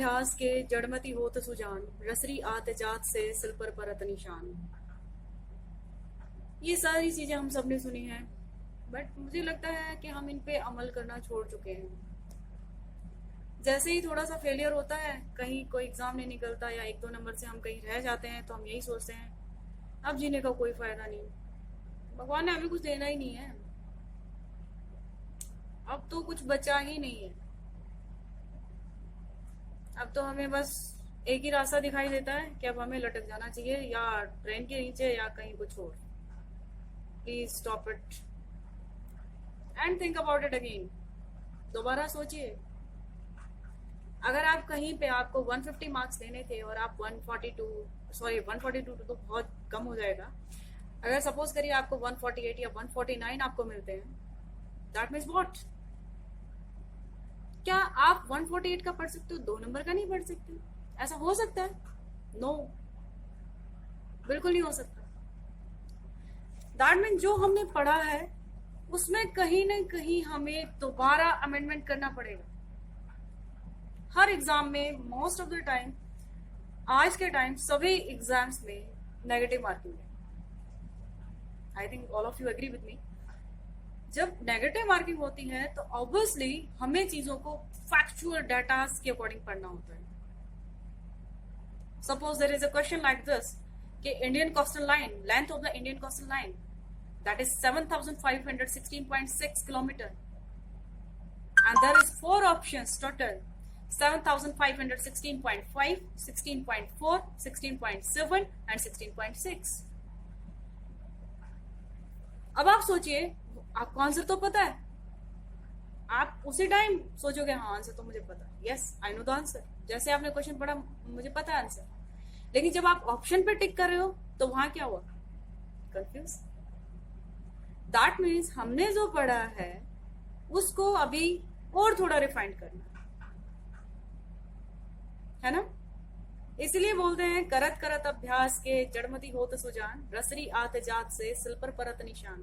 अभ्यास के जड़मती होत सुजान, रसरी आत जात से सिल पर परत निशान। ये सारी चीजें हम सबने सुनी हैं, बट मुझे लगता है कि हम इन पे अमल करना छोड़ चुके हैं। जैसे ही थोड़ा सा फेलियर होता है, कहीं कोई एग्जाम नहीं निकलता या 1-2 नंबर से हम कहीं रह जाते हैं, तो हम यही सोचते हैं अब जीने का कोई फायदा नहीं, भगवान ने हमें कुछ देना ही नहीं है, अब तो कुछ बचा ही नहीं है। अब तो हमें बस एक ही रास्ता दिखाई देता है कि अब हमें लटक जाना चाहिए, या ट्रेन के नीचे या कहीं कुछ और। Please stop it and think about it again. दोबारा सोचिए, अगर आप कहीं पे आपको 150 मार्क्स लेने थे और आप 142 तो बहुत कम हो जाएगा, अगर सपोज करिए आपको 148 या 149 आपको मिलते हैं, दैट मीन्स व्हाट? क्या आप 148 का पढ़ सकते हो, 2 नंबर का नहीं पढ़ सकते? ऐसा हो सकता है? नो, बिल्कुल नहीं हो सकता। दैट मीन्स जो हमने पढ़ा है उसमें कहीं ना कहीं हमें दोबारा अमेंडमेंट करना पड़ेगा। हर एग्जाम में मोस्ट ऑफ द टाइम, आज के टाइम सभी एग्जाम्स में नेगेटिव मार्किंग है। I think all of you agree with me. जब नेगेटिव मार्किंग होती है तो ऑब्वियसली हमें चीजों को फैक्चुअल डाटा के अकॉर्डिंग पढ़ना होता है। Suppose there is a question like this कि Indian coastal line, length of the Indian coastal line that is 7516.6 kilometer, and there is 4 options total: 7516.5, 16.4, 16.7 and 16.6. अब आप सोचिए, आपको आंसर तो पता है, आप उसी टाइम सोचोगे हाँ आंसर तो मुझे पता है, yes I know the answer, जैसे आपने क्वेश्चन पढ़ा मुझे पता है आंसर। लेकिन जब आप ऑप्शन पे टिक कर रहे हो तो वहां क्या हुआ? कंफ्यूज। दैट मीन्स हमने जो पढ़ा है उसको अभी और थोड़ा रिफाइन करना है ना। इसलिए बोलते हैं करत करत अभ्यास के जड़मती होत सुजान, रसरी आत जात से सिल पर परत निशान।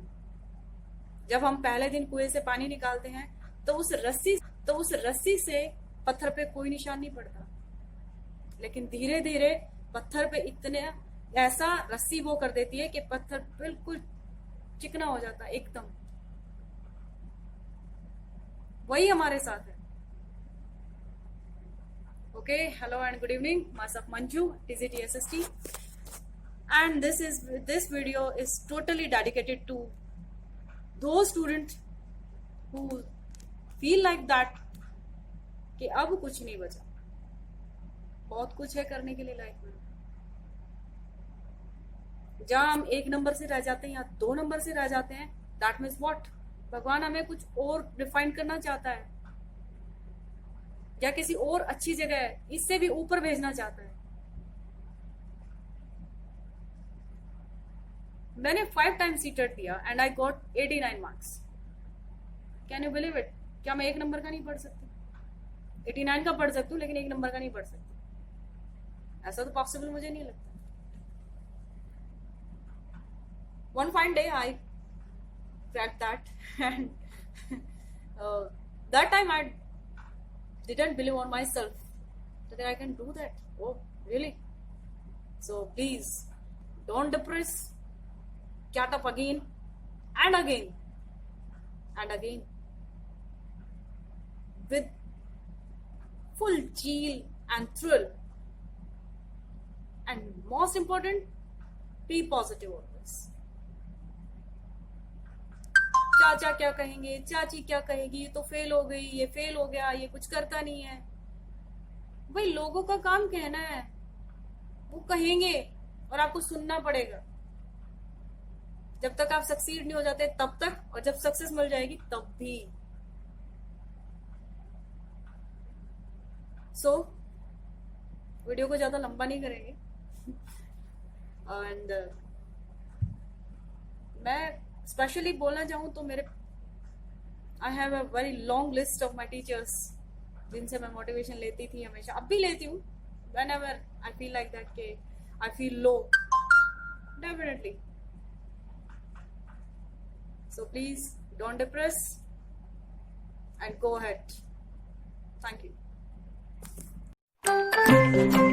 जब हम पहले दिन कुएं से पानी निकालते हैं तो उस रस्सी से पत्थर पे कोई निशान नहीं पड़ता, लेकिन धीरे धीरे पत्थर पे इतने ऐसा रस्सी वो कर देती है कि पत्थर बिल्कुल चिकना हो जाता है एकदम। वही हमारे साथ है। Okay, hello and good evening, myself Manju, TZTSST, and this video is totally dedicated to those students who feel like that कि अब कुछ नहीं बचा, बहुत कुछ है करने के लिए लाइफ में। जहां हम 1 नंबर से रह जाते हैं या 2 नंबर से रह जाते हैं, दैट मीन्स व्हाट? भगवान हमें कुछ और रिफाइन करना चाहता है, या किसी और अच्छी जगह इससे भी ऊपर भेजना चाहता है। मैंने 5 टाइम्स सीटेट दिया and I got 89 marks. Can you believe it? क्या मैं 1 नंबर का नहीं पढ़ सकती? 89 का पढ़ सकती हूँ लेकिन 1 नंबर का नहीं पढ़ सकती। ऐसा तो पॉसिबल मुझे नहीं लगता। One fine day I cracked that and that time I didn't believe on myself that I can do that. Oh, really? So please don't depress. Get up again and again and again with full zeal and thrill, and most important, be positive always. चाचा क्या कहेंगे, चाची क्या कहेगी, ये तो fail हो गई, ये फेल हो गया, ये कुछ करता नहीं है। भाई लोगों का काम कहना है, वो कहेंगे और आपको सुनना पड़ेगा। जब तक आप सक्सीड नहीं हो जाते तब तक, और जब सक्सेस मिल जाएगी तब भी। सो वीडियो को ज्यादा लंबा नहीं करेंगे। एंड मैं स्पेशली बोलना चाहूँ तो मेरे I have a very long list of my teachers जिनसे मैं मोटिवेशन लेती थी हमेशा, अब भी लेती हूँ। Whenever I feel like that के I feel low, definitely. So please don't depress and go ahead. Thank you. है।